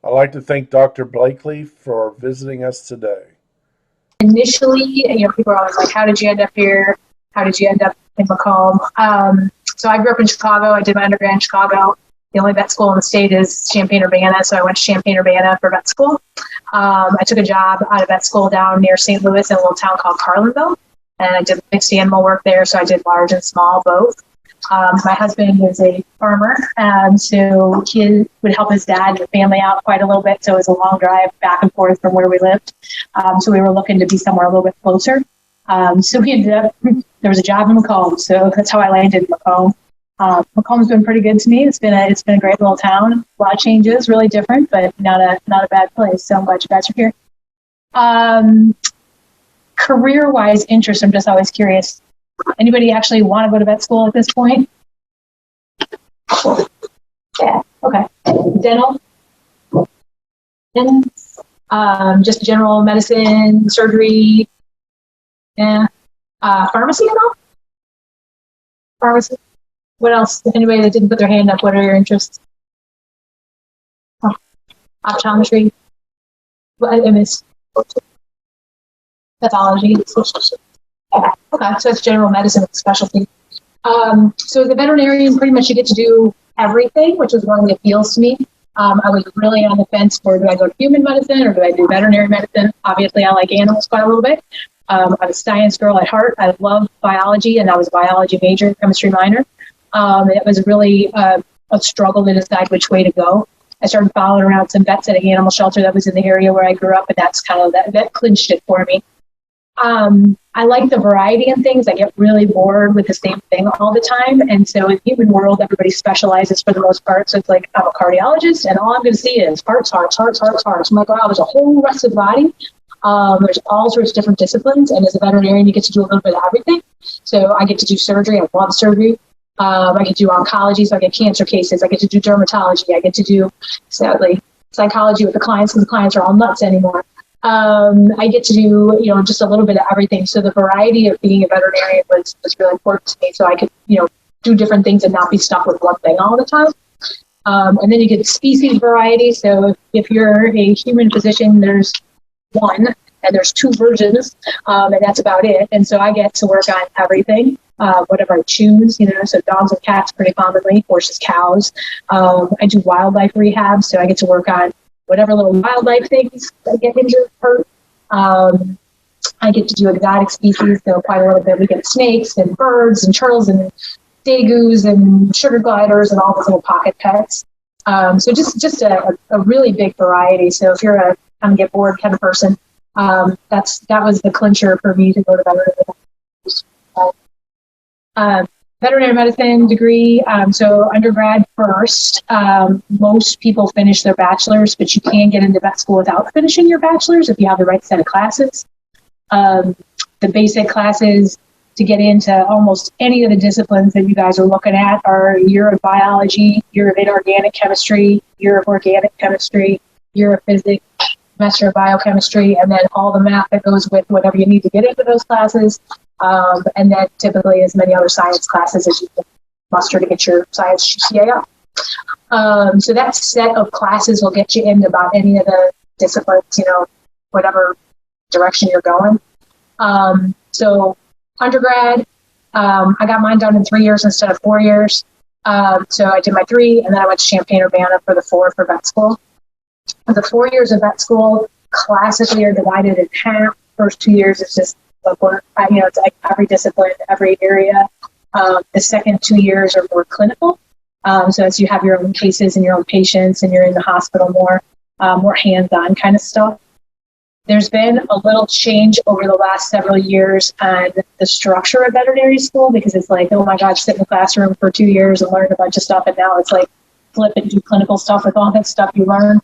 I'd like to thank Dr. Blakeley for visiting us today. Initially, people are always like, how did you end up here? How did you end up in Macomb? So I grew up in Chicago. I did my undergrad in Chicago. The only vet school in the state is Champaign-Urbana, so I went to Champaign-Urbana for vet school. I took a job out of vet school down near St. Louis in a little town called Carlinville, and I did mixed animal work there, so I did large and small both. My husband is a farmer, so he would help his dad and the family out quite a little bit, so it was a long drive back and forth from where we lived. So we were looking to be somewhere a little bit closer. So we ended up, there was a job in Macomb, so that's how I landed in Macomb. Macomb's been pretty good to me. It's been a great little town. A lot of changes, really different, but not a bad place. So I'm glad you guys are here. Career-wise interest, I'm just always curious. Anybody actually want to go to vet school at this point? Yeah. Okay. Dental. And just general medicine, surgery. Yeah. Pharmacy at all? Pharmacy. What else? Anybody that didn't put their hand up, what are your interests? Oh, optometry. What I missed? Pathology. Okay, so it's general medicine specialty. So as a veterinarian, pretty much you get to do everything, which is one of the appeals to me. I was really on the fence for, do I go to human medicine or do I do veterinary medicine? Obviously, I like animals quite a little bit. I'm a science girl at heart. I love biology, and I was a biology major, chemistry minor. It was really a struggle to decide which way to go. I started following around some vets at an animal shelter that was in the area where I grew up, and that's kind of that clinched it for me. I like the variety in things. I get really bored with the same thing all the time. And so in the human world, everybody specializes for the most part. So it's like, I'm a cardiologist and all I'm going to see is hearts. I'm like, wow, there's a whole rest of the body. There's all sorts of different disciplines. And as a veterinarian, you get to do a little bit of everything. So I get to do surgery. I love surgery. I get to do oncology. So I get cancer cases. I get to do dermatology. I get to do, sadly, psychology with the clients because the clients are all nuts anymore. I get to do, just a little bit of everything. So the variety of being a veterinarian was really important to me. So I could, do different things and not be stuck with one thing all the time. And then you get species variety. So if you're a human physician, there's one and there's two versions, and that's about it. And so I get to work on everything, whatever I choose, so dogs and cats pretty commonly, horses, cows. I do wildlife rehab. So I get to work on whatever little wildlife things that get injured, hurt. I get to do exotic species, so quite a little bit. We get snakes and birds and turtles and degus and sugar gliders and all those little pocket pets. So just a really big variety. So if you're a kind of get bored kind of person, that was the clincher for me to go to veterinary. Veterinary medicine degree, so undergrad first. Most people finish their bachelor's, but you can get into vet school without finishing your bachelor's if you have the right set of classes. The basic classes to get into almost any of the disciplines that you guys are looking at are a year of biology, year of inorganic chemistry, year of organic chemistry, year of physics, semester of biochemistry, and then all the math that goes with whatever you need to get into those classes. And then typically as many other science classes as you can muster to get your science GPA up. So that set of classes will get you into about any of the disciplines, whatever direction you're going. So undergrad, I got mine done in 3 years instead of 4 years. So I did my 3, and then I went to Champaign-Urbana for the 4 for vet school. The 4 years of vet school classically are divided in half. First 2 years is just work. It's like every discipline, every area. The second 2 years are more clinical. So as you have your own cases and your own patients and you're in the hospital more hands-on kind of stuff. There's been a little change over the last several years on the structure of veterinary school because it's like, oh my God, sit in the classroom for 2 years and learn a bunch of stuff. And now it's like flip and do clinical stuff with all that stuff you learn.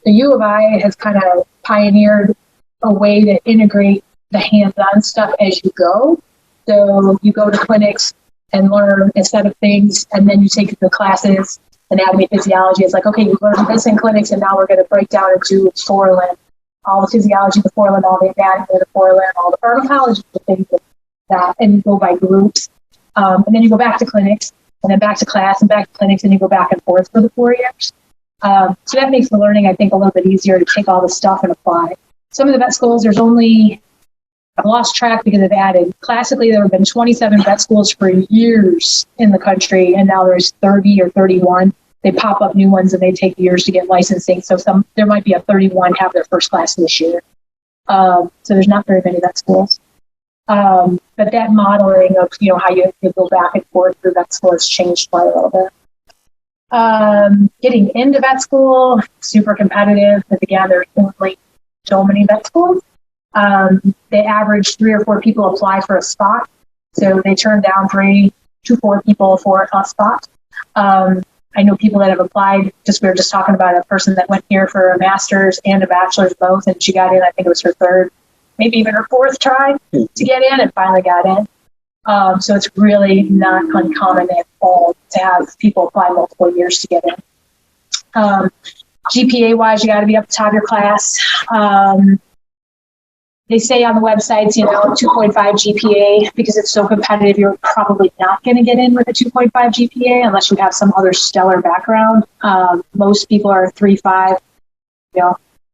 The U of I has kind of pioneered a way to integrate the hands-on stuff as you go. So you go to clinics and learn a set of things, and then you take the classes, anatomy, physiology. It's like, okay, you learned this in clinics, and now we're going to break down into forelimb, all the physiology of the forelimb, all the anatomy of the forelimb, all the pharmacology of the things like that, and you go by groups. And then you go back to clinics, and then back to class, and back to clinics, and you go back and forth for the 4 years. So that makes the learning, I think, a little bit easier to take all the stuff and apply. Some of the vet schools, there's only, I've lost track because they've added. Classically, there have been 27 vet schools for years in the country, and now there's 30 or 31. They pop up new ones, and they take years to get licensing. So there might be a 31 have their first class this year. So there's not very many vet schools. But that modeling of, how you go back and forth through vet school has changed quite a little bit. Getting into vet school, super competitive, but again, there's only so many vet schools. They average 3 or 4 people apply for a spot. So they turn down 3 to 4 people for a spot. I know people that have applied, we were just talking about a person that went here for a master's and a bachelor's both, and she got in, I think it was her 3rd, maybe even her 4th try to get in, and finally got in. So it's really not uncommon at all to have people apply multiple years to get in. GPA-wise, you got to be up the top of your class. They say on the websites, 2.5 GPA, because it's so competitive, you're probably not going to get in with a 2.5 GPA unless you have some other stellar background. Most people are 3.5.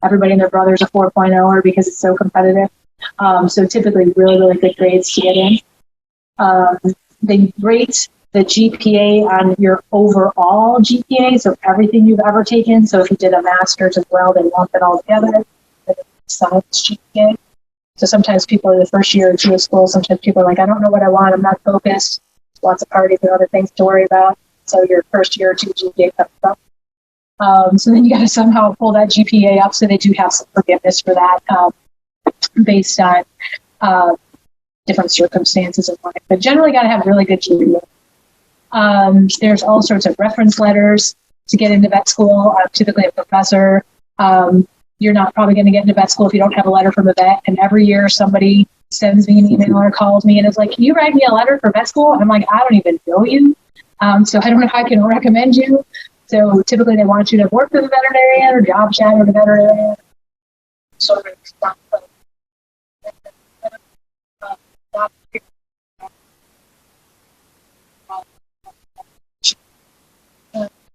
Everybody and their brother's a 4.0 because it's so competitive. So typically really, really good grades to get in. They rate the GPA on your overall GPA, so everything you've ever taken. So if you did a master's as well, they lump it all together. Science GPA. So sometimes people in the first year or 2 of school, sometimes people are like, I don't know what I want, I'm not focused. Lots of parties and other things to worry about. So your first year or 2 GPA comes up. So then you got to somehow pull that GPA up. So they do have some forgiveness for that based on different circumstances and whatnot. But generally got to have really good GPA. There's all sorts of reference letters to get into vet school. Typically a professor. You're not probably going to get into vet school if you don't have a letter from a vet. And every year somebody sends me an email or calls me and is like, can you write me a letter for vet school? And I'm like, I don't even know you. So I don't know how I can recommend you. So typically they want you to work with a veterinarian or job shadow with a veterinarian. Sort of stuff.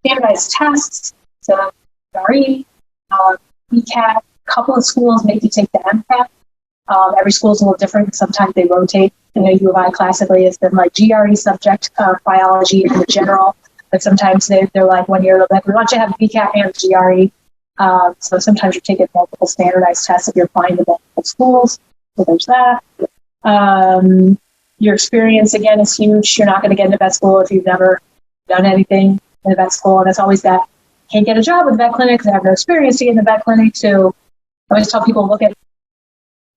Standardized tests, so RE, ECAT, a couple of schools make you take the MCAT. Every school is a little different. Sometimes they rotate. U of I classically has been like GRE subject, biology and the general, but sometimes they're like 1 year, like, we want you to have ECAT and GRE. So sometimes you're taking multiple standardized tests if you're applying to multiple schools. So there's that. Your experience, again, is huge. You're not going to get into vet school if you've never done anything in a vet school. And it's always that, can't get a job with vet clinic because I have no experience to get in the vet clinic. So I always tell people, look at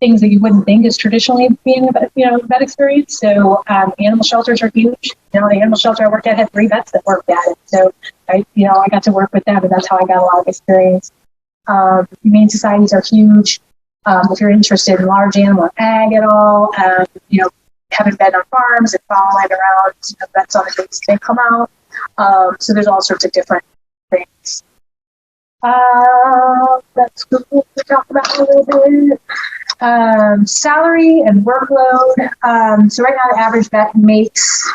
things that you wouldn't think is traditionally being a vet experience. So animal shelters are huge. The animal shelter I worked at had 3 vets that worked at it. So I got to work with them, and that's how I got a lot of experience. Humane societies are huge. If you're interested in large animal ag at all, haven't been on farms and following around vets on the days they come out. So there's all sorts of different things. That's cool to talk about a little bit. Salary and workload. So right now the average vet makes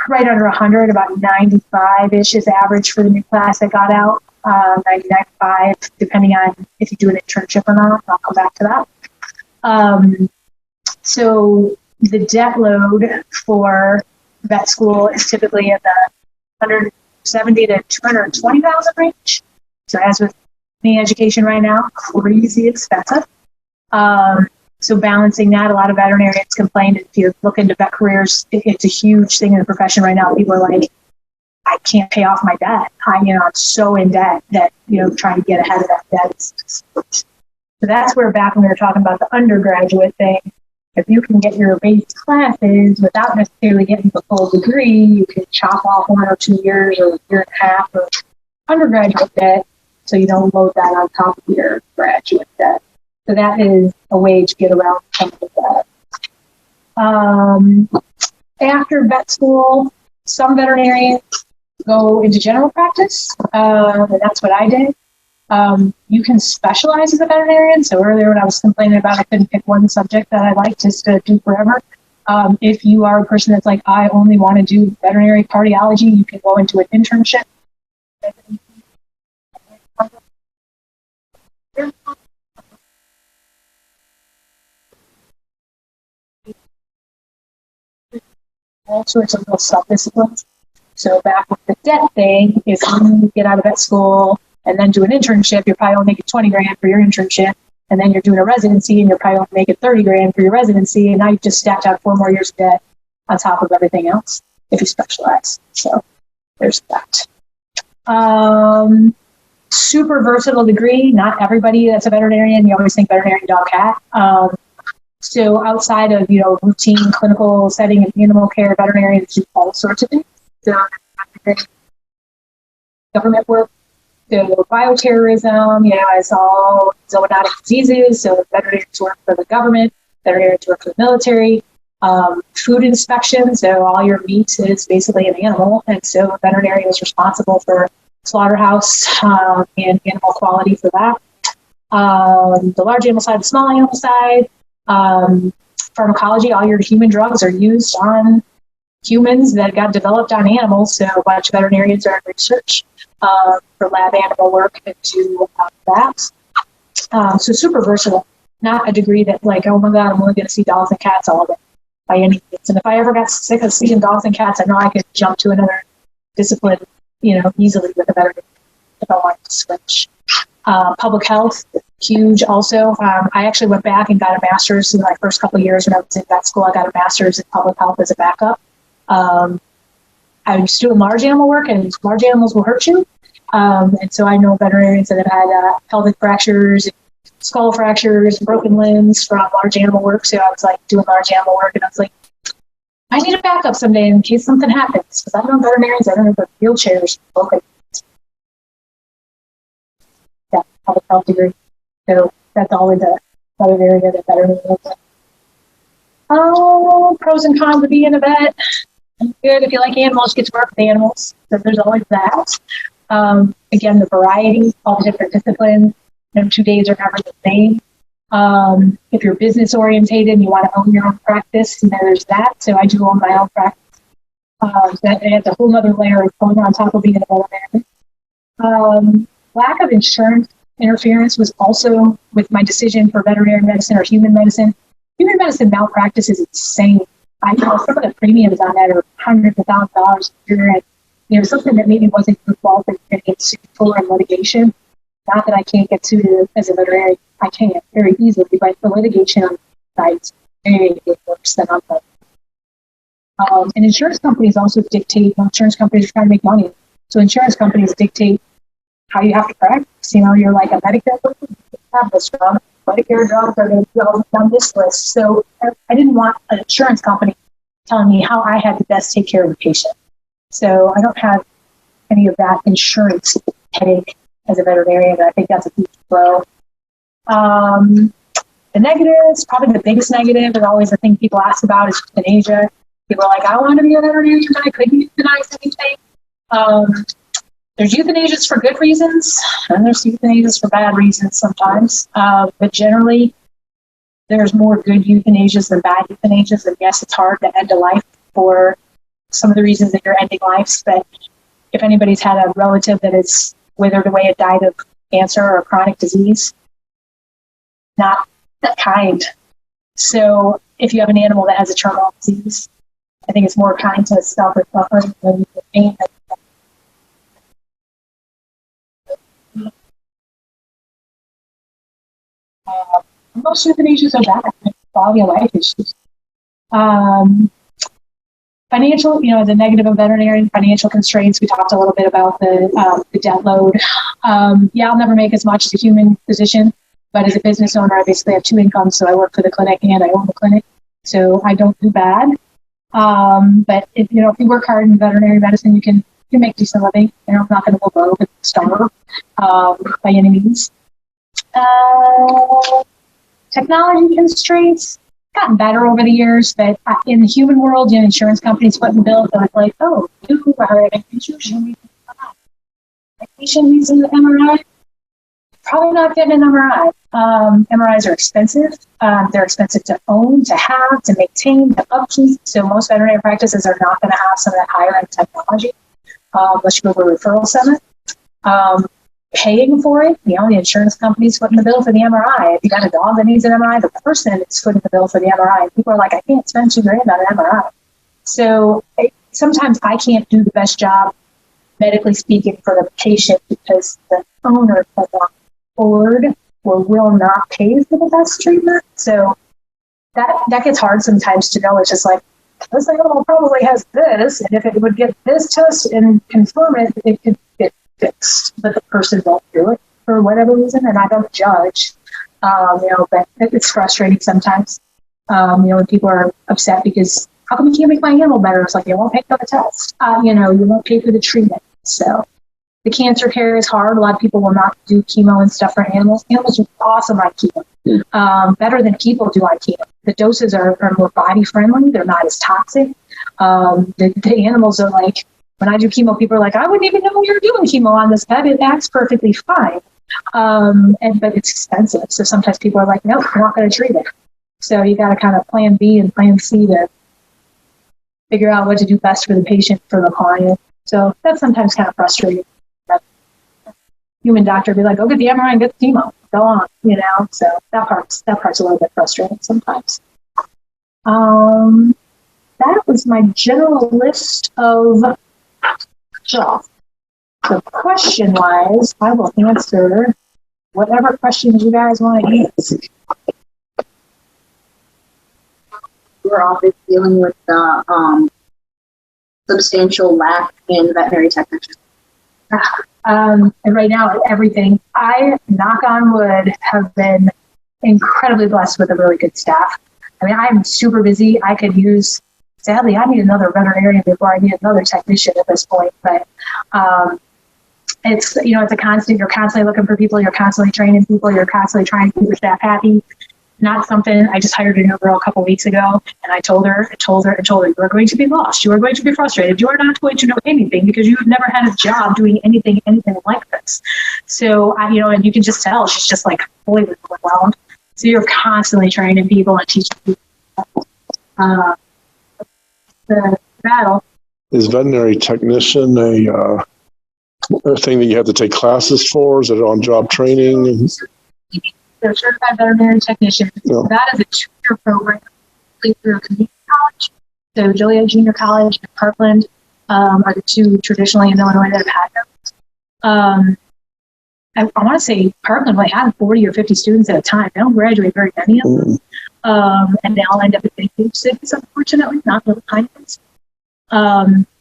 right under 100, about 95-ish is average for the new class that got out. 99.5, depending on if you do an internship or not. I'll come back to that. So the debt load for vet school is typically in the 170 to 220,000 range. So as with any education right now, crazy expensive. So balancing that, a lot of veterinarians complain if you look into vet careers, it's a huge thing in the profession right now. People are like, I can't pay off my debt. I'm so in debt that, trying to get ahead of that debt. So that's where back when we were talking about the undergraduate thing, if you can get your base classes without necessarily getting the full degree, you can chop off 1 or 2 years or a year and a half of undergraduate debt so you don't load that on top of your graduate debt. So that is a way to get around some of that. After vet school, some veterinarians go into general practice, and that's what I did. You can specialize as a veterinarian. So earlier when I was complaining about I couldn't pick one subject that I liked just to do forever, if you are a person that's like, I only want to do veterinary cardiology, you can go into an internship all sorts of little sub-disciplines. So back with the debt thing, if you get out of vet school and then do an internship, you're probably only making 20 grand for your internship. And then you're doing a residency and you're probably only making 30 grand for your residency. And now you've just stacked out 4 more years of debt on top of everything else if you specialize. So there's that. Super versatile degree. Not everybody that's a veterinarian, you always think veterinarian, dog, cat. So outside of, routine clinical setting and animal care, veterinarians do all sorts of things. So government work, so bioterrorism, it's all zoonotic diseases. So veterinarians work for the government, veterinarians work for the military. Food inspection, so all your meat is basically an animal, and so a veterinarian is responsible for slaughterhouse and animal quality for that. The large animal side, the small animal side, pharmacology, all your human drugs are used on humans that got developed on animals, so a bunch of veterinarians are in research for lab animal work and do that. So super versatile, not a degree that like, oh my God, I'm only going to see dogs and cats all day by any means. And if I ever got sick of seeing dogs and cats, I know I could jump to another discipline, easily with a veterinarian if I wanted to switch. Public health, huge also. I actually went back and got a master's in my first couple of years when I was in vet school. I got a master's in public health as a backup. I was doing large animal work, and large animals will hurt you. And so I know veterinarians that have had pelvic fractures, skull fractures, broken limbs from large animal work. So I was like doing large animal work, and I was like, I need a backup someday in case something happens. Because I don't know veterinarians, I don't know about wheelchairs. Okay. Yeah, public health degree. So that's always another area that veterinarians look at. Oh, pros and cons of being a vet. Good if you like animals, get to work with animals. So there's always that. Again, the variety, all the different disciplines. 2 days are never the same. If you're business orientated and you want to own your own practice, there's that. So I do own my own practice. That adds a whole other layer of going on top of being a veterinarian. Lack of insurance interference was also with my decision for veterinary medicine or human medicine. Human medicine malpractice is insane. I know some of the premiums on that are hundreds of thousands of dollars a year. And, something that maybe wasn't your fault that you're going to get sued for in litigation. Not that I can't get sued as a veterinarian. I can very easily, but the litigation on sites very worse than on them. And insurance companies also dictate, insurance companies are trying to make money. So insurance companies dictate how you have to practice. You're like a Medicare person, you have this drug. Medicare drugs are going to go down this list. So I didn't want an insurance company telling me how I had to best take care of the patient. So I don't have any of that insurance headache as a veterinarian. I think that's a huge pro. The negatives, probably the biggest negative, and always the thing people ask about is euthanasia. People are like, I want to be a veterinarian, but I couldn't euthanize anything. There's euthanasias for good reasons, and there's euthanasias for bad reasons sometimes. But generally, there's more good euthanasias than bad euthanasias. And yes, it's hard to end a life for some of the reasons that you're ending lives. But if anybody's had a relative that is withered away and died of cancer or chronic disease, not that kind. So if you have an animal that has a terminal disease, I think it's more kind to stop with suffering than the pain. Most euthanasias are bad. Quality of life issues. Financial, as a negative of veterinarian, financial constraints. We talked a little bit about the debt load. I'll never make as much as a human physician, but as a business owner, I basically have 2 incomes. So I work for the clinic and I own the clinic. So I don't do bad. But if you work hard in veterinary medicine, you can make decent living. I'm not going to go broke and starve by any means. Technology constraints gotten better over the years, but in the human world, insurance companies put in the bill, so it's like, oh, you are having issues, you need an MRI. The patient needs an MRI. Probably not getting an MRI. MRIs are expensive. They're expensive to own, to have, to maintain, to upkeep. So most veterinary practices are not going to have some of that higher end technology unless you go to a referral center. Paying for it, the insurance company's footing the bill for the MRI. If you got a dog that needs an MRI, the person is footing the bill for the MRI. People are like, I can't spend $2,000 on an MRI. So sometimes I can't do the best job, medically speaking, for the patient because the owner cannot afford or will not pay for the best treatment. So that gets hard sometimes to know. It's just like, this animal probably has this, and if it would get this test and confirm it, it could get fixed. But the person won't do it for whatever reason, and I don't judge. But it's frustrating sometimes. When people are upset because how come you can't make my animal better? It's like, you won't pay for the test. You won't pay for the treatment. So the cancer care is hard. A lot of people will not do chemo and stuff for animals. Animals are awesome on chemo. Better than people do on chemo. The doses are more body friendly. They're not as toxic. The animals are like, when I do chemo, people are like, I wouldn't even know you're doing chemo on this pet. It acts perfectly fine. But it's expensive. So sometimes people are like, nope, we're not going to treat it. So you got to kind of plan B and plan C to figure out what to do best for the patient, for the client. So that's sometimes kind of frustrating. Human doctor be like, go get the MRI and get the chemo. Go on, So that part's a little bit frustrating sometimes. That was my general list of jobs. So question-wise, I will answer whatever questions you guys want to ask. We're often dealing with the substantial lack in veterinary technicians. And right now, everything. I, knock on wood, have been incredibly blessed with a really good staff. I mean, I'm super busy. I could use, sadly, I need another veterinarian before I need another technician at this point. But it's a constant. You're constantly looking for people. You're constantly training people. You're constantly trying to keep your staff happy. Not something. I just hired a new girl a couple weeks ago, and I told her, you are going to be lost. You are going to be frustrated. You are not going to know anything because you have never had a job doing anything like this. So, and you can just tell she's just like fully overwhelmed. So you're constantly training people and teaching people. The battle. Is veterinary technician a thing that you have to take classes for? Is it on-job training? They're certified veterinary technicians. Yeah. That is a 2-year program through a community college. So Joliet Junior College and Parkland are the two traditionally in Illinois that have had them. I want to say Parkland might have 40 or 50 students at a time. They don't graduate very many of them. And they all end up at big cities, unfortunately, not little tiny ones.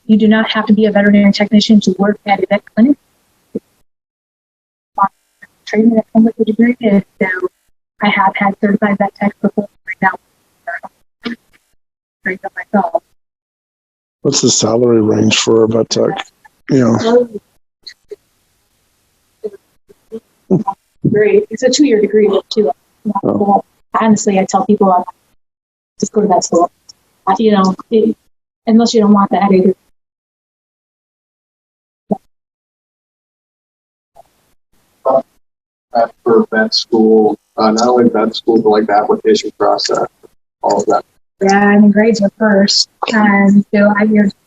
You do not have to be a veterinary technician to work at a vet clinic. Training that comes with the degree, and so I have had certified vet techs before. Right now, trained up myself. What's the salary range for a vet tech? Great. It's a 2-year degree too. Oh. Honestly, I tell people, just go to vet school. Unless you don't want the headache. For vet school, not only vet school, but like the application process, all of that. Yeah, and grades are first. And so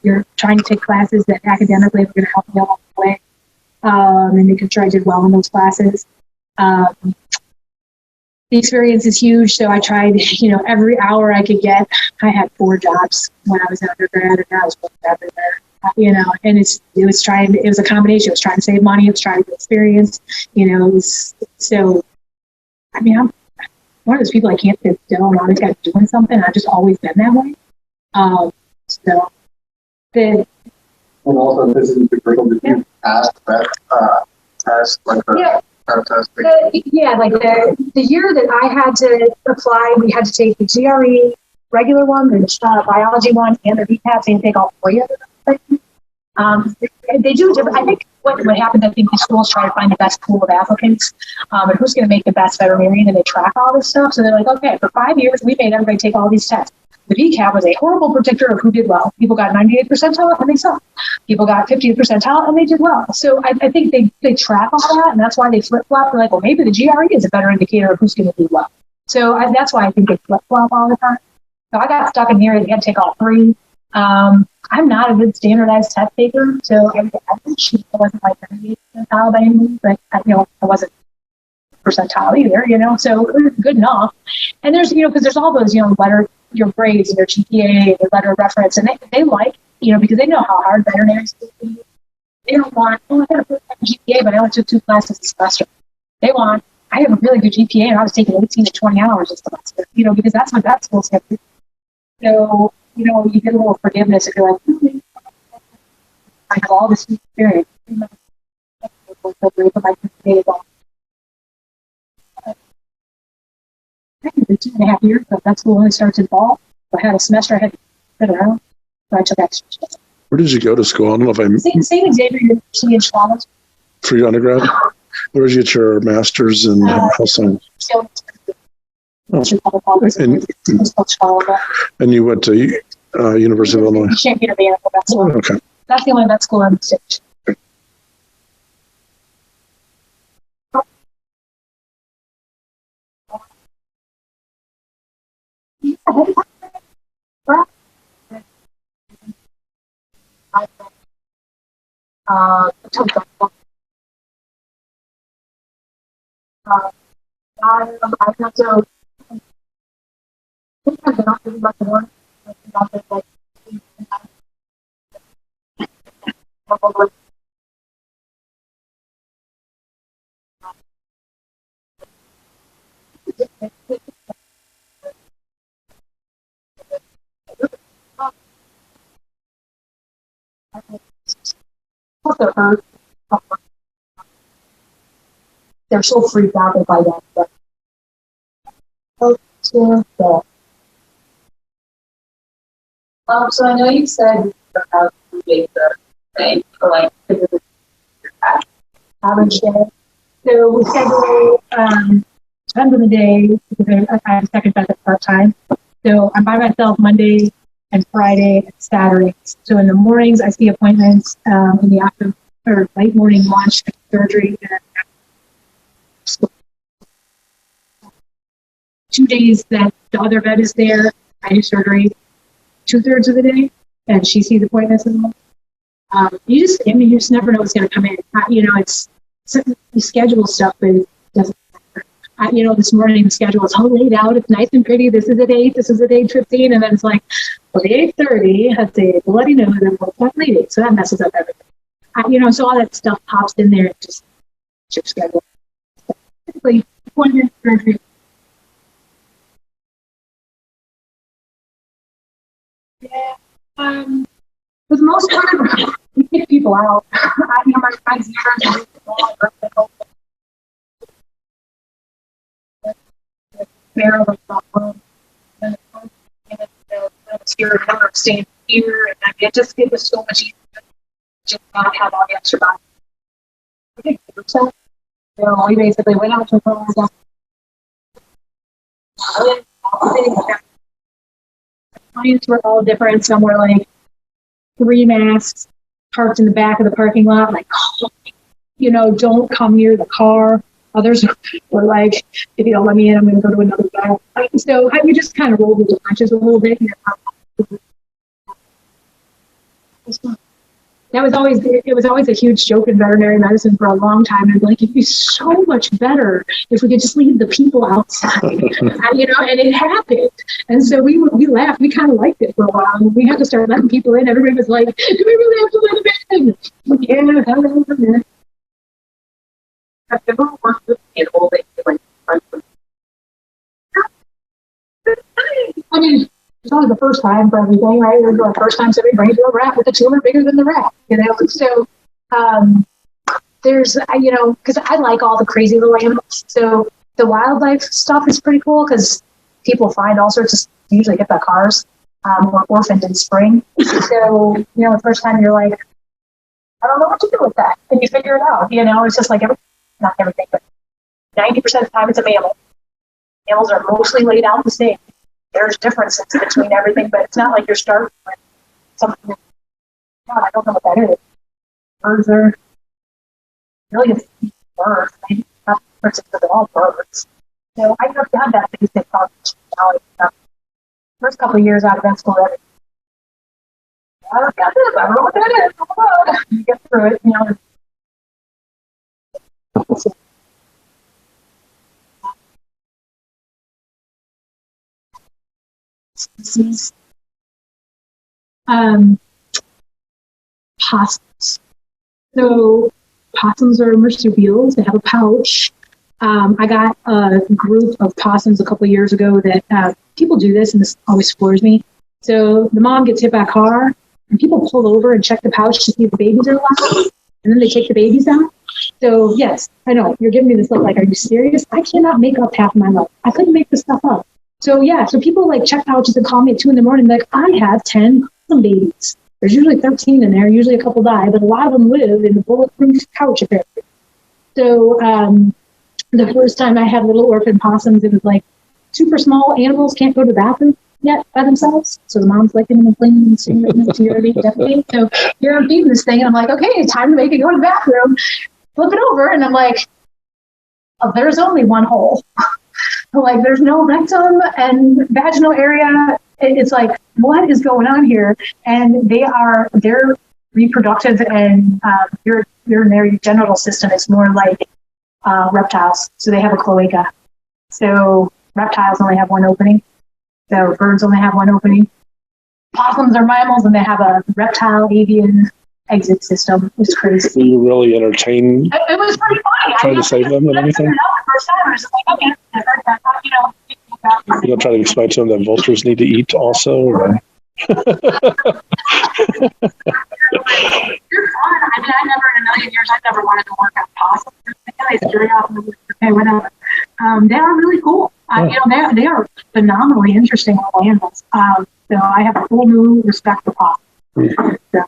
you're trying to take classes that academically are going to help you along the way. And making sure I did well in those classes. The experience is huge. So I tried, every hour I could get. I had 4 jobs when I was an undergrad, and I was working everywhere. And it was a combination. It was trying to save money. It was trying to get experience. I'm one of those people I can't sit still. I'm always got doing something. I've just always been that way. And also, this is the girl that you passed that test, like the test. The year that I had to apply, we had to take the GRE regular one, the biology one, and the VCAP, and take all 3 of them. They do different. I think what happens, I think the schools try to find the best pool of applicants, and who's going to make the best veterinarian, and they track all this stuff. So they're like, okay, for 5 years, we made everybody take all these tests. The VCAP was a horrible predictor of who did well. People got 98th percentile and they sucked. People got 50th percentile and they did well. So I think they track all that, and that's why they flip-flop. They're like, well, maybe the GRE is a better indicator of who's going to do well. So that's why I think they flip-flop all the time. So I got stuck in here and had to take all 3. I'm not a good standardized test taker, so I wasn't like 98th percentile by any means, but I wasn't percentile either, so it was good enough. And there's, because there's all those, your grades and your GPA, your letter of reference, and they like, because they know how hard veterinarians do. They don't want, I got a good GPA, but I only took 2 classes a semester. They want, I have a really good GPA, and I was taking 18 to 20 hours a semester, because that's what vet schools have. So, you get a little forgiveness if you're like, I have all this experience. I did 2.5 years, but that school only starts in fall. I had a semester I had to fit around, so I took extra. Where did you go to school? I don't know if I St. Xavier University in Chicago. for your undergrad. Where did you get your master's in health science? And you went to University of Illinois. Okay. That's the only vet school in the state. They're so freaked out by that. So I know you said how to make the thing for like Average day. So we schedule times of the day because I have a second vet that's part-time. So I'm by myself Monday and Friday and Saturdays. So in the mornings I see appointments, in the afternoon or late morning lunch, surgery, and 2 days that the other vet is there, I do surgery 2/3 of the day, and she sees appointments in the morning. You just never know what's going to come in. It's the schedule stuff is doesn't matter. This morning the schedule is all laid out. It's nice and pretty. This is at 8. This is at 8:15, and then it's like, well, the 8:30 has a bloody nose and we're leaving. So that messes up everything. So all that stuff pops in there. Just your schedule. Typically, appointment surgery. Yeah. For the most part, we kick people out. My friends never barely and staying here, and it was so much easier just not have all the extra body. So we basically went out to the clients were all different. Some were like 3 masks parked in the back of the parking lot, like, don't come near the car. Others were like, if you don't let me in, I'm going to go to another guy. So we just kind of rolled with the punches a little bit. It was always a huge joke in veterinary medicine for a long time. I'd be like, it'd be so much better if we could just leave the people outside, and it happened. And so we laughed. We kind of liked it for a while. We had to start letting people in. Everybody was like, do we really have to let them in? Yeah, I don't know. I've never worked with animals that you like. I mean, it's only the first time for everything, right? It's the first time somebody brings you a rat with a tumor bigger than the rat, So there's, because I like all the crazy little animals. So the wildlife stuff is pretty cool because people find all sorts of, usually get by cars or orphaned in spring. So, the first time you're like, I don't know what to do with that. And you figure it out, it's just like not everything, but 90% of the time it's a mammal. Mammals are mostly laid out the same. There's differences between everything, but it's not like you're starting with something. God, I don't know what that is. Birds are really just birds. Maybe not differences, but they're all birds. So I never had that basic knowledge. First couple of years out of vet school, I don't got this. I don't know what that is. Oh, God. You get through it, species. Possums. So possums are marsupials. They have a pouch. I got a group of possums a couple of years ago that people do this, and this always floors me. So the mom gets hit by a car, and people pull over and check the pouch to see if the babies are alive, and then they take the babies out. So yes, I know you're giving me this look like, are you serious? I cannot make up half of my life. I couldn't make this stuff up. So yeah, so people like check pouches and call me at 2 a.m. like, I have 10 possum babies. There's usually 13 in there. Usually a couple die, but a lot of them live in the bulletproof pouch apparently. So the first time I had little orphan possums, it was like super small animals can't go to the bathroom yet by themselves. So the mom's licking them and cleaning them, singing them to your definitely. So here I'm feeding this thing, and I'm like, okay, time to make it go to the bathroom. Flip it over, and I'm like, oh, there's only one hole. Like, there's no rectum and vaginal area. It's like, what is going on here? And their reproductive and urinary genital system is more like reptiles. So they have a cloaca. So reptiles only have one opening. So birds only have one opening. Possums are mammals, and they have a reptile avian exit system. It's crazy. Were you really entertained It was pretty funny. trying to save them and everything? The first time, I was just like, okay, I heard that, you know. You don't try to explain to them that vultures need to eat also? Or? You're fun. I mean, I never in a million years, I've never wanted to work at possums. It's very often, okay, whatever. They are really cool. You know, they are phenomenally interesting little animals. So I have a whole new respect for possums. So,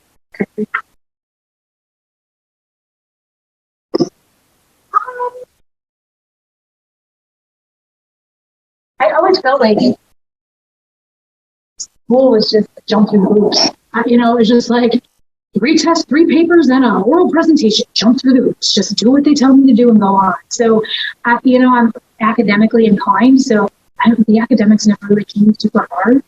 I always felt like school was just jumping hoops. You know, it was just like retest 3 papers and an oral presentation, jump through the hoops, just do what they tell me to do and go on. So, you know, I'm academically inclined, so the academics never really came super hard.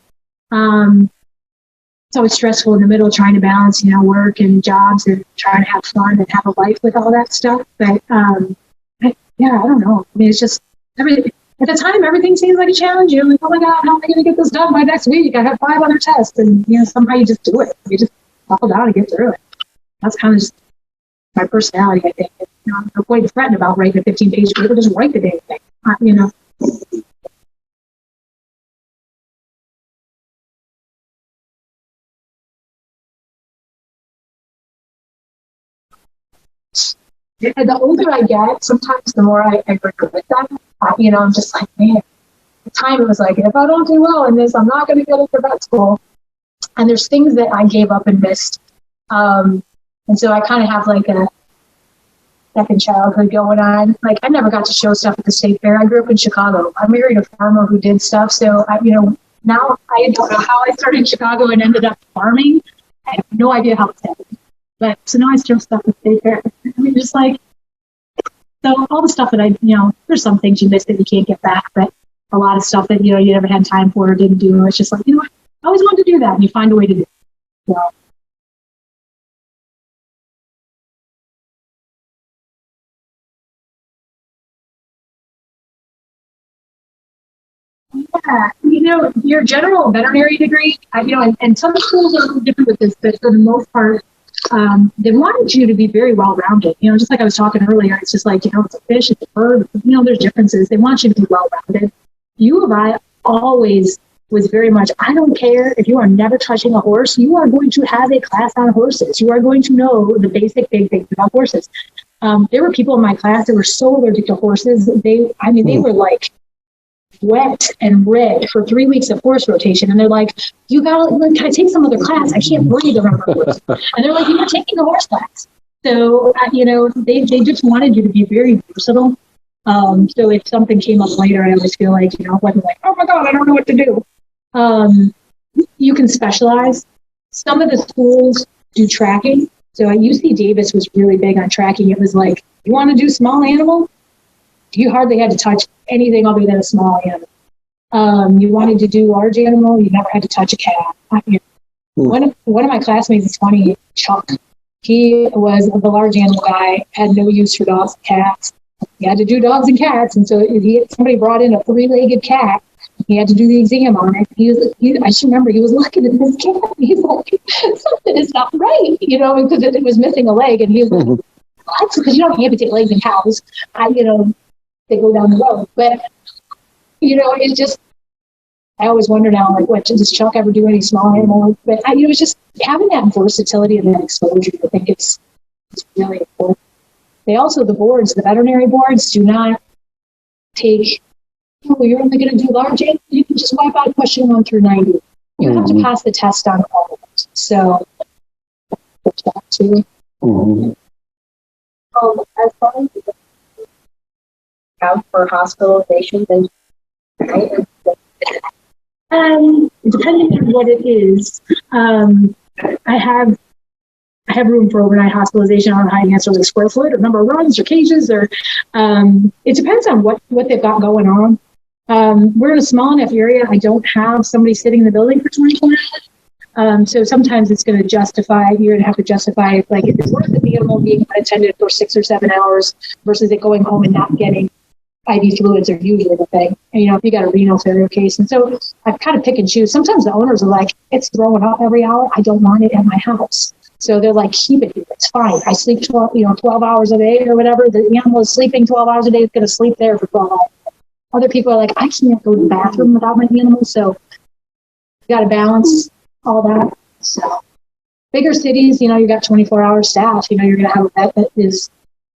It's always stressful in the middle trying to balance, you know, work and jobs and trying to have fun and have a life with all that stuff. But yeah, I don't know. I mean, it's just at the time, everything seems like a challenge. You're like, oh my God, how am I going to get this done by next week? I have 5 other tests. And, you know, somehow you just do it. You just buckle down and get through it. That's kind of just my personality, I think. You know, I'm quite threatened about writing a 15-page paper. Just write the damn thing, you know. The older I get, sometimes the more I regret that. You know, I'm just like, man, at the time it was like, if I don't do well in this, I'm not going to get into vet school. And there's things that I gave up and missed. And so I kind of have like a second childhood going on. Like, I never got to show stuff at the state fair. I grew up in Chicago. I married a farmer who did stuff. So, you know, now I don't know how I started in Chicago and ended up farming. I have no idea how it's happened. But so now I show stuff at the state fair. I mean, just like, so all the stuff that you know, there's some things you miss that you can't get back, but a lot of stuff that, you know, you never had time for or didn't do. It's just like, you know what, I always wanted to do that, and you find a way to do it. So. Yeah, you know, your general veterinary degree, you know, and some schools are a little different with this, but for the most part, they wanted you to be very well-rounded. You know, just like I was talking earlier, it's just like, you know, it's a fish, it's a bird, you know, there's differences. They want you to be well-rounded. U of I always was very much, I don't care if you are never touching a horse, you are going to have a class on horses. You are going to know the basic big things about horses. There were people in my class that were so allergic to horses. They were like wet and red for 3 weeks of horse rotation. And they're like, you gotta, can I take some other class? I can't breathe around the horse. And they're like, you're taking the horse class. So, you know, they just wanted you to be very versatile. So if something came up later, I always feel like, you know, it wasn't like, oh my God, I don't know what to do. You can specialize. Some of the schools do tracking. So at UC Davis was really big on tracking. It was like, you want to do small animal? You hardly had to touch anything other than a small animal. You wanted to do large animal, you never had to touch a cat. One of my classmates is funny, Chuck. He was the large animal guy, had no use for dogs and cats. He had to do dogs and cats, and so somebody brought in a 3-legged cat. he had to do the exam on it. I just remember he was looking at this cat. He's like, something is not right, because it was missing a leg. And he was like, what? Because you don't amputate legs in cows. They go down the road. But, it's just, I always wonder now, like, what, does Chuck ever do any small animal? But, it's just having that versatility and that exposure. I think it's really important. The veterinary boards do not take, you're only going to do large animals. You can just wipe out question 1 through 90. You have to pass the test on all of it. So, that too. As far as out for hospitalization, then depending on what it is, I have room for overnight hospitalization. I don't know how you answer, like square foot or number of runs or cages, or it depends on what they've got going on. We're in a small enough area. I don't have somebody sitting in the building for 24 hours. So sometimes it's going to justify, you're going to have to justify, like, if it's worth it, the animal being unattended for 6 or 7 hours versus it going home and not getting IV fluids are usually the thing. And, if you got a renal failure case. And so I kind of pick and choose. Sometimes the owners are like, it's throwing up every hour. I don't want it at my house. So they're like, keep it here. It's fine. I sleep 12 hours a day or whatever. The animal is sleeping 12 hours a day. It's going to sleep there for 12 hours. Other people are like, I can't go to the bathroom without my animal. So you got to balance all that. So bigger cities, you got 24-hour staff. You're going to have a vet that is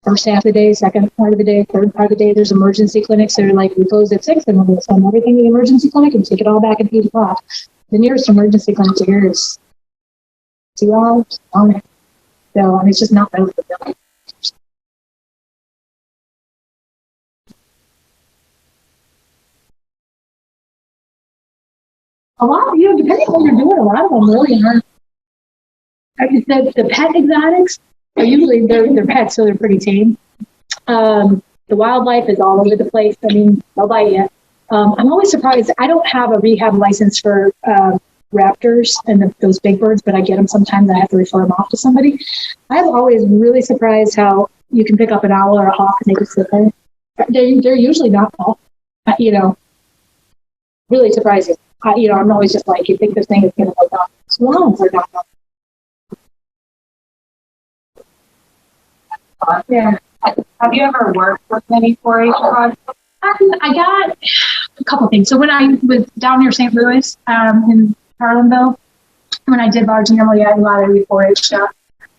first half of the day, second part of the day, third part of the day. There's emergency clinics that are like, we close at 6 and we're going to send everything to the emergency clinic and take it all back at 8 o'clock. The nearest emergency clinic here is 2 hours on it. So it's just not really the building. A lot, depending on what you're doing, a lot of them really aren't. Like you said, the pet exotics are usually they're pets, so they're pretty tame. The wildlife is all over the place. I mean, they'll bite you. I'm always surprised. I don't have a rehab license for raptors and those big birds, but I get them sometimes. I have to refer them off to somebody. I'm always really surprised how you can pick up an owl or a hawk and they can sit there. They're usually not awful. Really surprising. I'm always just like, you think this thing is going to go down. Swans are not. Yeah. have you ever worked with any 4-H projects? I got a couple things. So when I was down near St. Louis, in Harlanville, when I did large animal, I had a lot of 4-H stuff.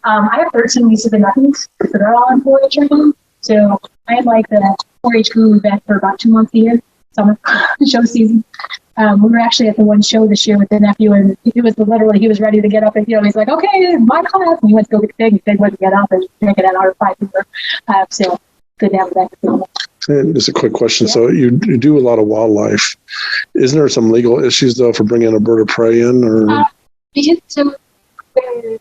I have 13 nieces and nephews, so they're all in 4-H right now. So I had like the 4-H guru event for about 2 months a year, summer show season. We were actually at the one show this year with the nephew, and he was literally, he was ready to get up and, he's like, okay, my class. And he went to go get the pig. He said, wouldn't get up and make it at our 5 fever. So good to have that. And just a quick question. Yeah. So you do a lot of wildlife. Isn't there some legal issues though for bringing a bird of prey in, or? So the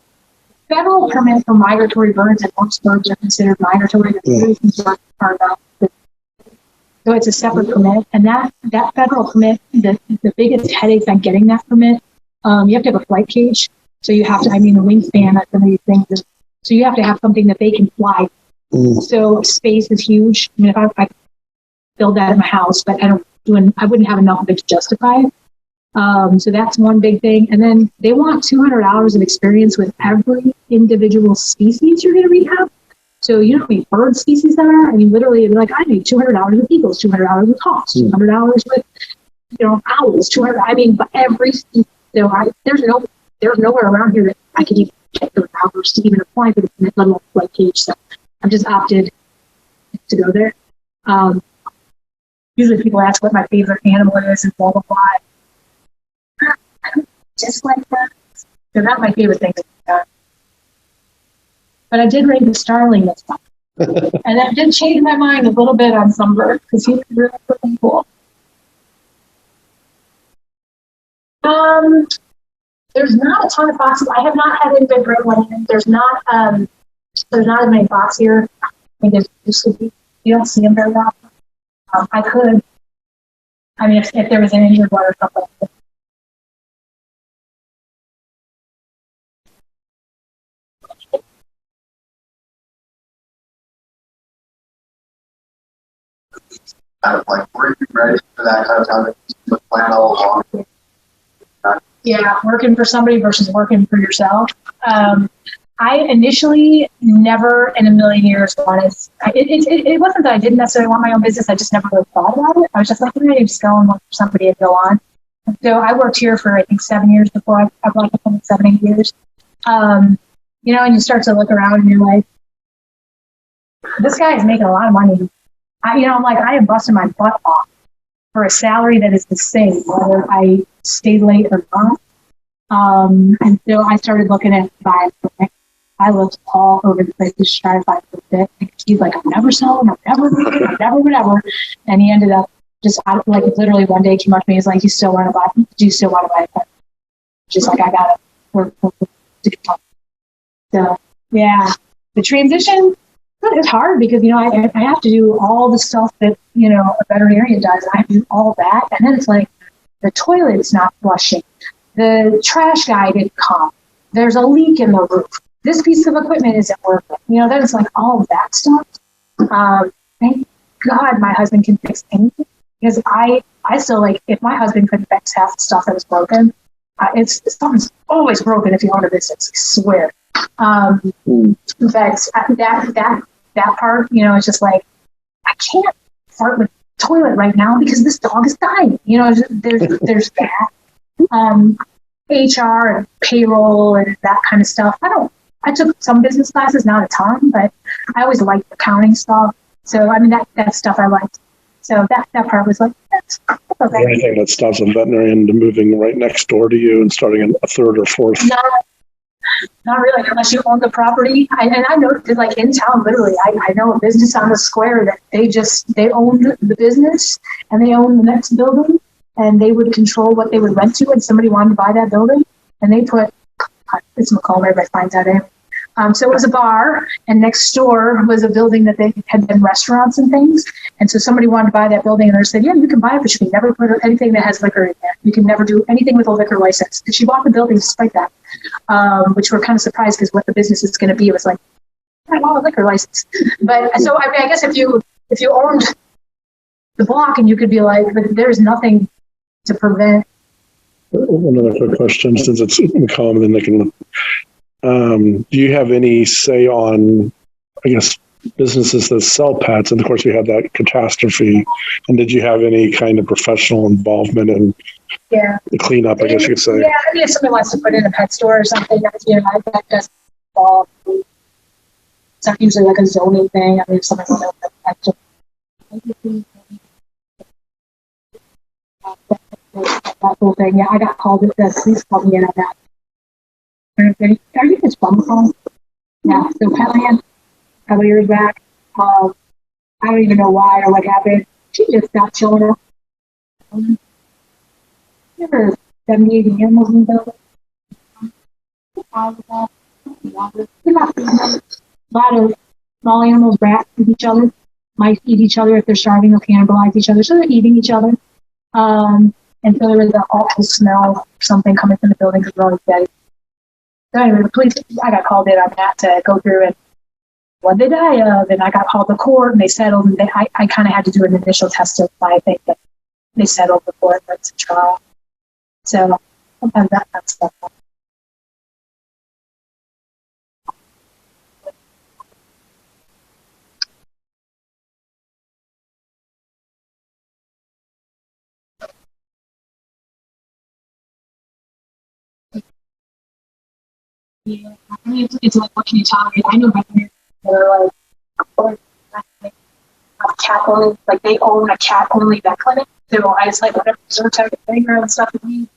federal permit for migratory birds, and most birds are considered migratory. So it's a separate permit, and that federal permit, the biggest headaches on getting that permit, you have to have a flight cage. So you have to, the wingspan of some of these things. So you have to have something that they can fly. So space is huge. If I build that in my house, but I wouldn't have enough of it to justify it. So that's one big thing. And then they want 200 hours of experience with every individual species you're going to rehab. So you know how many bird species there are? Literally, like, I need 200 hours with eagles, 200 hours with hawks, 200 hours with, owls, 200. But every species. So there's nowhere around here that I could even get those hours to even apply for the permit, let alone flight cage. So I've just opted to go there. Usually people ask what my favorite animal is and blah, blah, blah. Just like that. So that's my favorite thing. But I did rate the starling this time. And that did change my mind a little bit on some birds because he's really freaking cool. There's not a ton of foxes. I have not had any big gray one. There's not as many foxes here. I think there used to be. You don't see them very often. I could. If there was an injured one or something. Kind of like, were you ready for that kind of time? the plan all along. Yeah, working for somebody versus working for yourself. I initially never in a million years wanted, it wasn't that I didn't necessarily want my own business, I just never really thought about it. I was just like, I'm ready to just go and work for somebody and go on. So I worked here for, I think, 7 years before I brought up in 7, 8 years. And you start to look around and you're like, this guy is making a lot of money. I'm like, I am busting my butt off for a salary that is the same, whether I stay late or not. And so I started looking at buying. I looked all over the place to try to find a fit. He's like, I'm never selling, I'm never moving, I'm never whatever. And he ended up just like literally one day came up to me. He's like, do you still want to buy a pet? Just like, I got to work to get on. So yeah, the transition is hard because, I have to do all the stuff that, a veterinarian does. I have to do all that. And then it's like the toilet's not flushing. The trash guy didn't come. There's a leak in the roof. This piece of equipment isn't working. Then it's like all of that stuff. Thank God my husband can fix anything because I still like, if my husband couldn't fix half the stuff that was broken, something's always broken if you own a business, I swear. In fact, that part, it's just like, I can't start with the toilet right now because this dog is dying. There's that. HR and payroll and that kind of stuff. I took some business classes, not a ton, but I always liked accounting stuff. So, that stuff I liked. So that part was like, that's okay. Is there anything that stops a veterinarian to moving right next door to you and starting a third or fourth? Not really, unless you own the property. And I know, like in town, literally, I know a business on the square that they owned the business and they owned the next building and they would control what they would rent to. And somebody wanted to buy that building and they put, it's Macomb, everybody finds out anyway. So it was a bar, and next door was a building that they had been restaurants and things. And so somebody wanted to buy that building, and they said, "Yeah, you can buy it, but you can never put anything that has liquor in there. You can never do anything with a liquor license." And she bought the building despite that, which we're kind of surprised because what the business is going to be, it was like, I want a liquor license. But so I guess if you owned the block, and you could be like, but there's nothing to prevent. One other quick question, since it's common, then they can. Do you have any say on, I guess, businesses that sell pets? And of course, we had that catastrophe. And did you have any kind of professional involvement in the cleanup? I guess you could say. Yeah, if somebody wants to put in a pet store or something, that does involve. It's not usually like a zoning thing. If somebody wants to put a pet store. That whole thing. Yeah, I got called. The police called me in on that. Are you this phone call? Yeah, so Petland, a couple years back, I don't even know why or what happened. She just stopped showing up. There were 70, 80 animals in the building. A lot of small animals, rats eat each other, mice eat each other. If they're starving, they'll cannibalize each other. So they're eating each other. And so there was an awful smell of something coming from the building because we're always dead. So anyway, the police, I got called in on that to go through and what they die of, and I got called to court and they settled, and I kind of had to do an initial testify. I think that they settled before it went to trial. So sometimes that kind of stuff. Yeah, it's like, what can you tell me? I know veterinarians that are like cat only, like they own a cat only vet clinic. So I just like whatever research I can figure and stuff to me.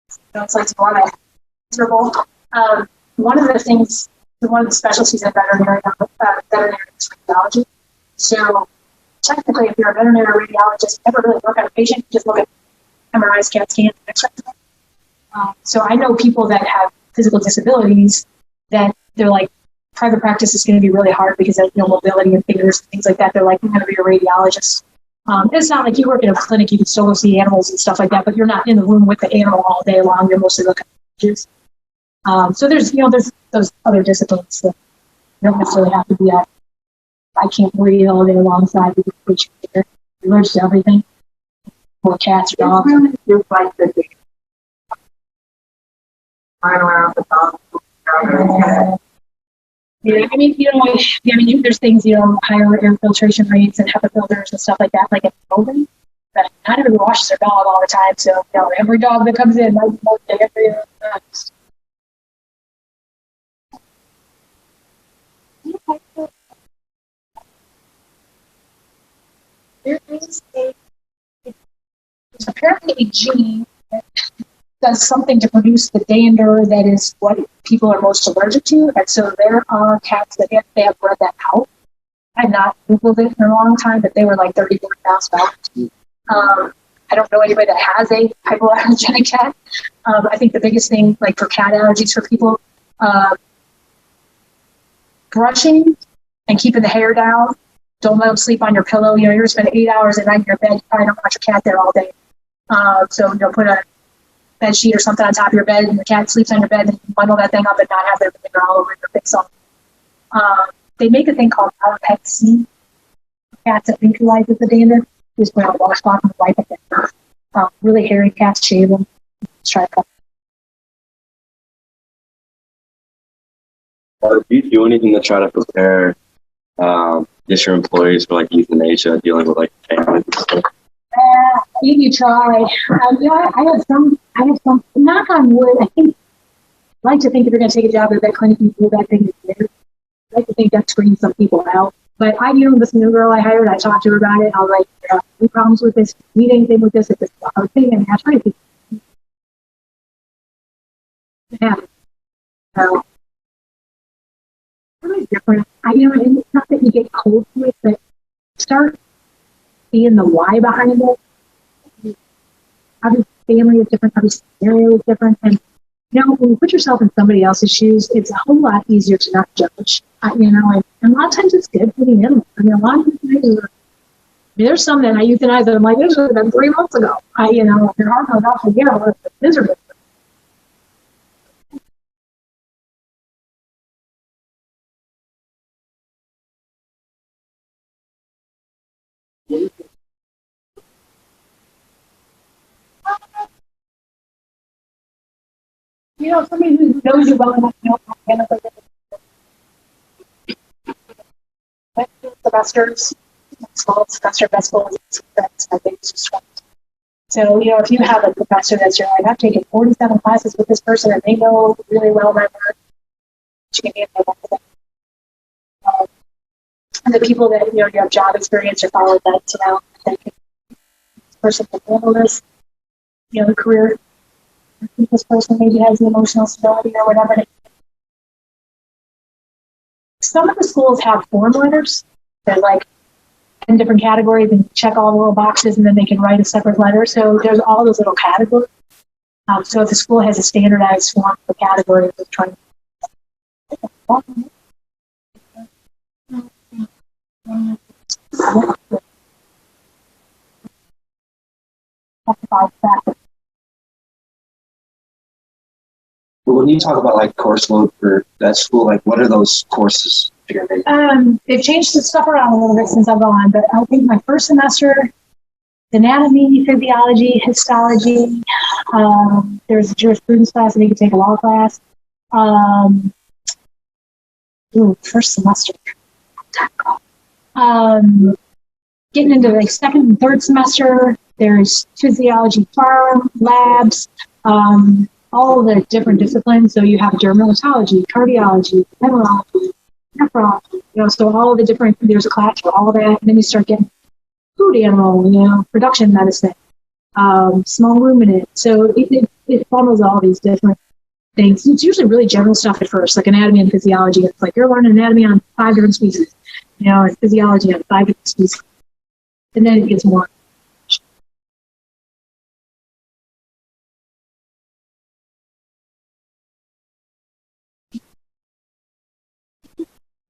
So it's like a lot of miserable. One of the things, one of the specialties in veterinary is radiology. So technically, if you're a veterinary radiologist, you never really look at a patient, you just look at MRIs, CAT scans, and X-rays. So I know people that have physical disabilities that they're like, private practice is going to be really hard because of mobility and fingers and things like that. They're like, I'm going to be a radiologist. It's not like you work in a clinic, you can still go see animals and stuff like that, but you're not in the room with the animal all day long. You're mostly looking at pictures. So there's those other disciplines that don't necessarily have to be I can't breathe all day alongside the patient here. allergic to everything. Or cats or dogs. It's really just like the day. Run around the dog. Yeah, I mean, there's things, higher air filtration rates and HEPA filters and stuff like that, like in the building. But not everyone washes their dog all the time, so every dog that comes in might be molting every other time. There is there's apparently a gene that does something to produce the dander that is what people are most allergic to. And so there are cats that they have bred that out. I've not Googled it in a long time, but they were like $34,000. I don't know anybody that has a hypoallergenic cat. I think the biggest thing, like for cat allergies for people, brushing and keeping the hair down. Don't let them sleep on your pillow. You're going to spend 8 hours a night in your bed. You probably don't want your cat there all day. So put a bed sheet or something on top of your bed, and the cat sleeps on your bed, and you bundle that thing up and not have their finger all over your face. They make a thing called Pet C. Cats that neutralizes the dander. Just put out a washcloth and wipe it down. Really hairy cats, shave them. Let's try that. Do you do anything to try to prepare just your employees for like euthanasia, dealing with like families and stuff? You try. I have some. Knock on wood. I like to think if you're going to take a job at that clinic, you do that thing. I like to think that screens some people out. But this new girl I hired, I talked to her about it. I was like, any problems with this? Need anything with this? If it's a hard thing, I try to think. Yeah. Really different. And it's not that you get cold to it, but start seeing the why behind it. Every family is different, every scenario is different. And, when you put yourself in somebody else's shoes, it's a whole lot easier to not judge. And a lot of times it's good for the animal. A lot of times, there's some that I euthanize and I'm like, this should have been 3 months ago. If your heart goes out, it's miserable. Somebody who knows you well enough to know semesters, small semester best goal is I think it's just 20. So, if you have a professor that's like, I've taken 47 classes with this person and they know really well my work, you can be able to and the people that, you have job experience or follow that, that this person can handle this, the career. This person maybe has the emotional stability or whatever. Some of the schools have form letters. They're like in different categories and check all the little boxes and then they can write a separate letter. So there's all those little categories. So if the school has a standardized form for categories, they're trying When you talk about like course load for that school, like what are those courses you're making? They've changed the stuff around a little bit since I've gone, but I think my first semester, anatomy, physiology, histology, there's a jurisprudence class and you can take a law class. First semester. Getting into like second and third semester, there's physiology, farm, labs, all the different disciplines. So you have dermatology, cardiology, neurology, nephrology, so all of the different, there's a class for all of that. And then you start getting food animal, production medicine, small ruminant. So it follows all these different things. It's usually really general stuff at first, like anatomy and physiology. It's like you're learning anatomy on 5 different species, and physiology on 5 different species. And then it gets more.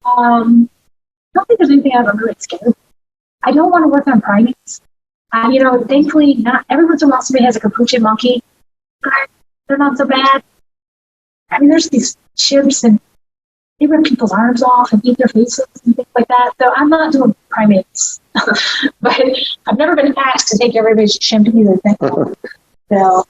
I don't think there's anything I'm really scared of. I don't want to work on primates. Thankfully, not every once in a while somebody has a capuchin monkey. They're not so bad. There's these chimps and they rip people's arms off and eat their faces and things like that. So I'm not doing primates, but I've never been asked to take everybody's chimp either. So,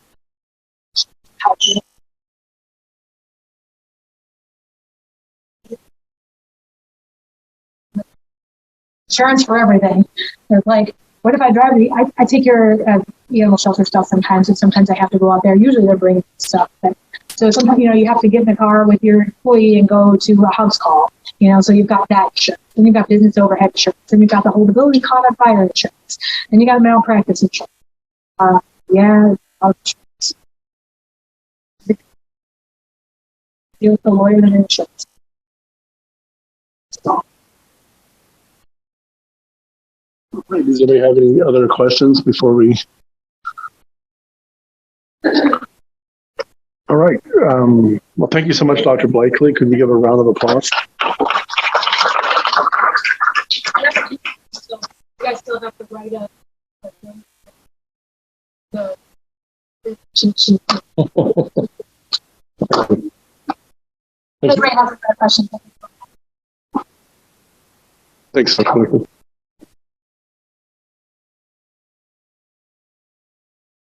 insurance for everything. They're like, what if I drive the, I take care of animal shelter stuff sometimes, and sometimes I have to go out there. Usually they're bringing stuff. But, so sometimes, you have to get in the car with your employee and go to a house call, so you've got that insurance. Then you've got business overhead insurance. Then you've got the whole building caught on fire insurance. Then you got malpractice insurance. Deal with the lawyer and insurance. So, Does anybody have any other questions before we? All right. Well, thank you so much, Dr. Blakeley. Could we give a round of applause? so you guys still have to write a thing. So, Thanks.